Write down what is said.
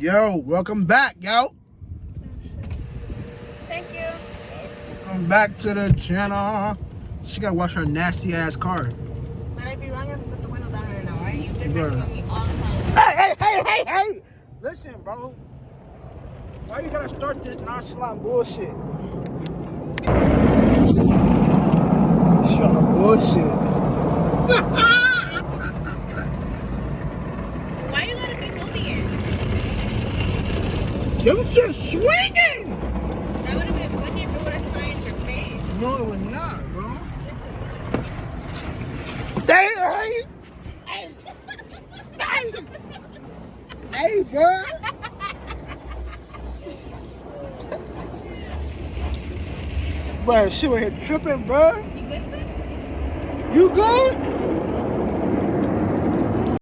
Yo, welcome back, yo. Thank you. Welcome back to the channel. She gotta wash her nasty ass car. But I'd be wrong if I put the window down right now, right? You've been Bruh. messing with me all the time. Hey! Listen, bro. Why you gotta start this nonchalant bullshit? Shut up, bullshit. Why you gotta be holding it? Them shit swinging! That would have been funny if it would have signed your face. No, it was not, bro. Hey! Hey, bro! Bro, she was here tripping, bro. You good, man? You good?